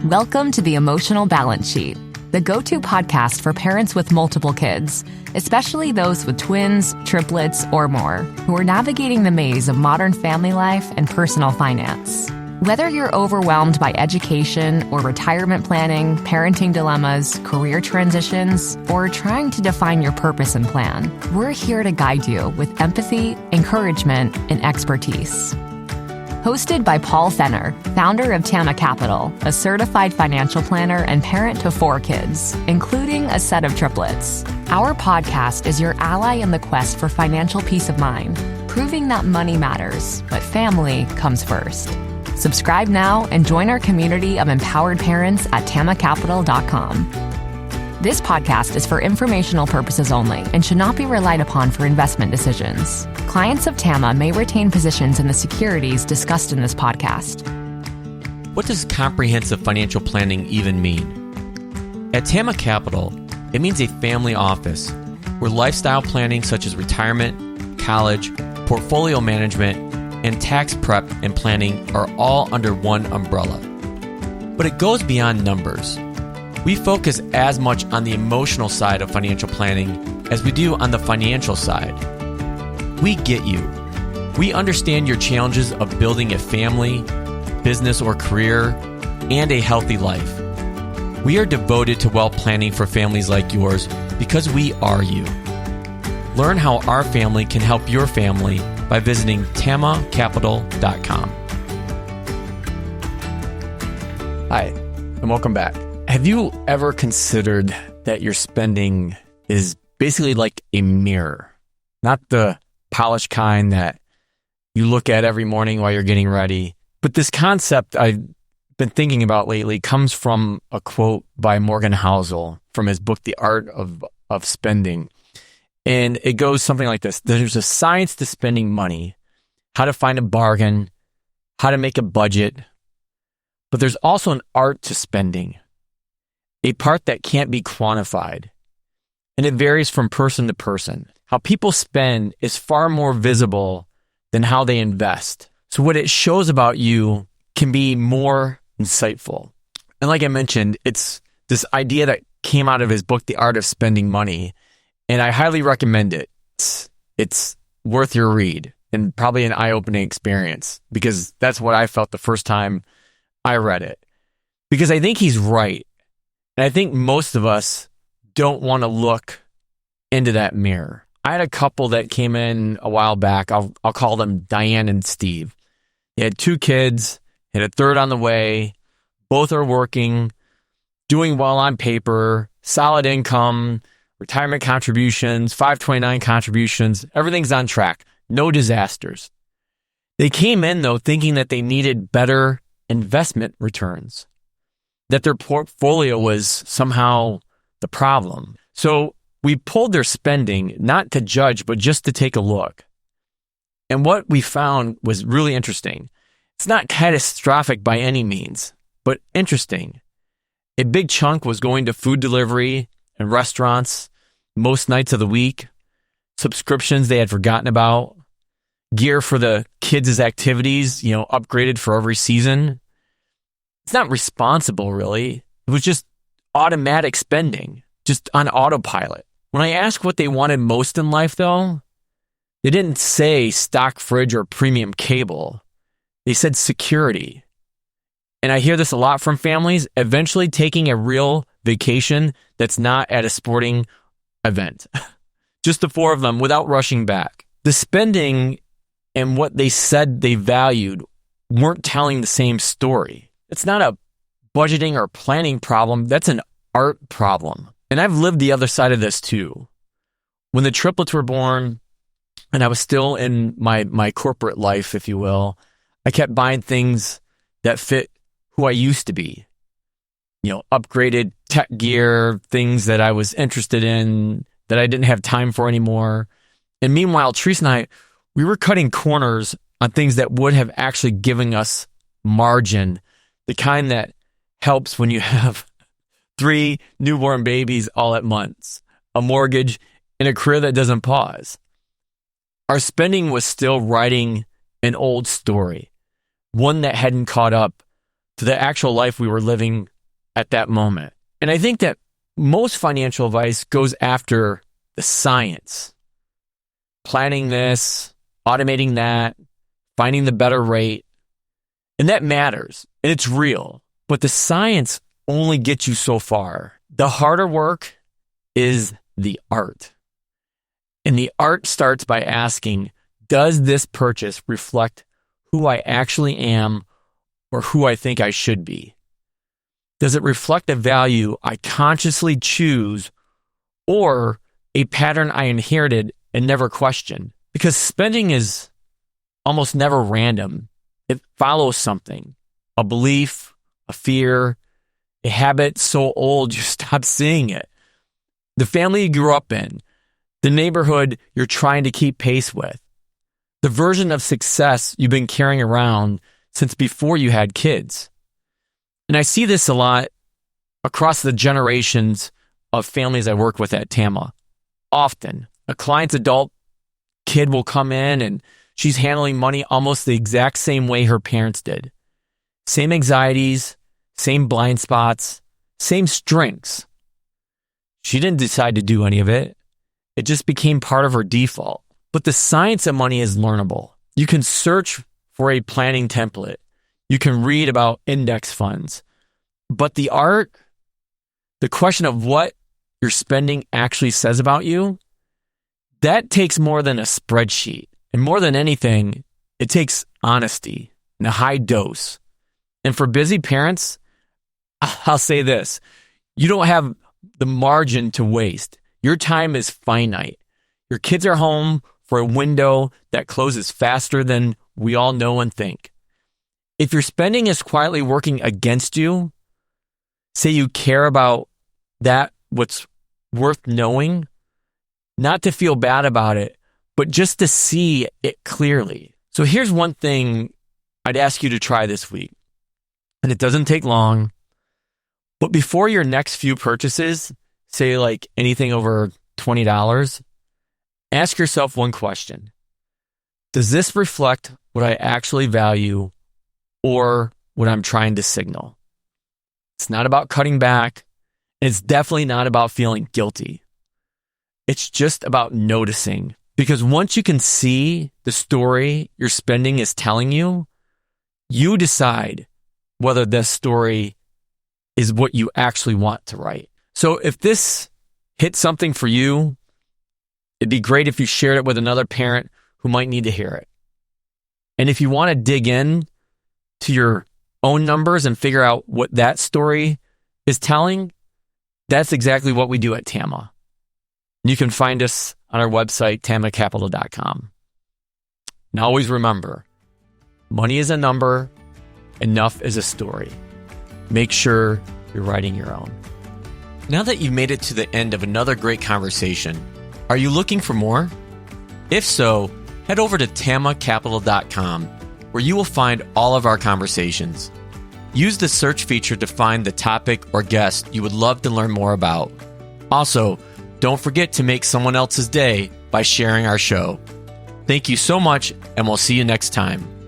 Welcome to the Emotional Balance Sheet, the go-to podcast for parents with multiple kids, especially those with twins, triplets, or more, who are navigating the maze of modern family life and personal finance. Whether you're overwhelmed by education or retirement planning, parenting dilemmas, career transitions, or trying to define your purpose and plan, we're here to guide you with empathy, encouragement, and expertise. Hosted by Paul Fenner, founder of Tama Capital, a certified financial planner and parent to 4 kids, including a set of triplets. Our podcast is your ally in the quest for financial peace of mind, proving that money matters, but family comes first. Subscribe now and join our community of empowered parents at tamacapital.com. This podcast is for informational purposes only and should not be relied upon for investment decisions. Clients of Tama may retain positions in the securities discussed in this podcast. What does comprehensive financial planning even mean? At Tama Capital, it means a family office where lifestyle planning such as retirement, college, portfolio management, and tax prep and planning are all under one umbrella. But it goes beyond numbers. We focus as much on the emotional side of financial planning as we do on the financial side. We get you. We understand your challenges of building a family, business or career, and a healthy life. We are devoted to wealth planning for families like yours because we are you. Learn how our family can help your family by visiting tamacapital.com. Hi, and welcome back. Have you ever considered that your spending is basically like a mirror? Not the polished kind that you look at every morning while you're getting ready. But this concept I've been thinking about lately comes from a quote by Morgan Housel from his book, The Art of Spending. And it goes something like this. There's a science to spending money, how to find a bargain, how to make a budget. But there's also an art to spending, a part that can't be quantified. And it varies from person to person. How people spend is far more visible than how they invest. So what it shows about you can be more insightful. And like I mentioned, it's this idea that came out of his book, The Art of Spending Money. And I highly recommend it. It's worth your read and probably an eye-opening experience because that's what I felt the first time I read it. Because I think he's right. And I think most of us don't want to look into that mirror. I had a couple that came in a while back. I'll call them Diane and Steve. They had 2 kids, had a third on the way. Both are working, doing well on paper, solid income, retirement contributions, 529 contributions. Everything's on track. No disasters. They came in, though, thinking that they needed better investment returns, that their portfolio was somehow the problem. So we pulled their spending, not to judge, but just to take a look. And what we found was really interesting. It's not catastrophic by any means, but interesting. A big chunk was going to food delivery and restaurants most nights of the week, subscriptions they had forgotten about, gear for the kids' activities, upgraded for every season. It's not responsible, really. It was just automatic spending, just on autopilot. When I asked what they wanted most in life, though, they didn't say stock fridge or premium cable. They said security. And I hear this a lot from families, eventually taking a real vacation that's not at a sporting event. Just the 4 of them without rushing back. The spending and what they said they valued weren't telling the same story. It's not a budgeting or planning problem. That's an art problem. And I've lived the other side of this too. When the triplets were born and I was still in my corporate life, if you will, I kept buying things that fit who I used to be. Upgraded tech gear, things that I was interested in that I didn't have time for anymore. And meanwhile, Teresa and I, we were cutting corners on things that would have actually given us margin, the kind that helps when you have 3 newborn babies all at once, a mortgage, and a career that doesn't pause. Our spending was still writing an old story, one that hadn't caught up to the actual life we were living at that moment. And I think that most financial advice goes after the science. Planning this, automating that, finding the better rate. And that matters. And it's real. But the science only gets you so far. The harder work is the art. And the art starts by asking, does this purchase reflect who I actually am or who I think I should be? Does it reflect a value I consciously choose or a pattern I inherited and never questioned? Because spending is almost never random. It follows something, a belief, a fear, a habit so old you stop seeing it. The family you grew up in, the neighborhood you're trying to keep pace with, the version of success you've been carrying around since before you had kids. And I see this a lot across the generations of families I work with at TAMA. Often, a client's adult kid will come in and she's handling money almost the exact same way her parents did. Same anxieties, same blind spots, same strengths. She didn't decide to do any of it. It just became part of her default. But the science of money is learnable. You can search for a planning template. You can read about index funds. But the art, the question of what your spending actually says about you, that takes more than a spreadsheet. And more than anything, it takes honesty and a high dose. And for busy parents, I'll say this, you don't have the margin to waste. Your time is finite. Your kids are home for a window that closes faster than we all know and think. If your spending is quietly working against you, say you care about that, what's worth knowing, not to feel bad about it, but just to see it clearly. So here's one thing I'd ask you to try this week. And it doesn't take long. But before your next few purchases, say like anything over $20, ask yourself one question. Does this reflect what I actually value or what I'm trying to signal? It's not about cutting back. And it's definitely not about feeling guilty. It's just about noticing. Because once you can see the story your spending is telling you, you decide whether this story is what you actually want to write. So if this hit something for you, it'd be great if you shared it with another parent who might need to hear it. And if you want to dig in to your own numbers and figure out what that story is telling, that's exactly what we do at TAMA. You can find us on our website, tamacapital.com. Now always remember, money is a number, enough is a story. Make sure you're writing your own. Now that you've made it to the end of another great conversation, are you looking for more? If so, head over to tamacapital.com, where you will find all of our conversations. Use the search feature to find the topic or guest you would love to learn more about. Also, don't forget to make someone else's day by sharing our show. Thank you so much, and we'll see you next time.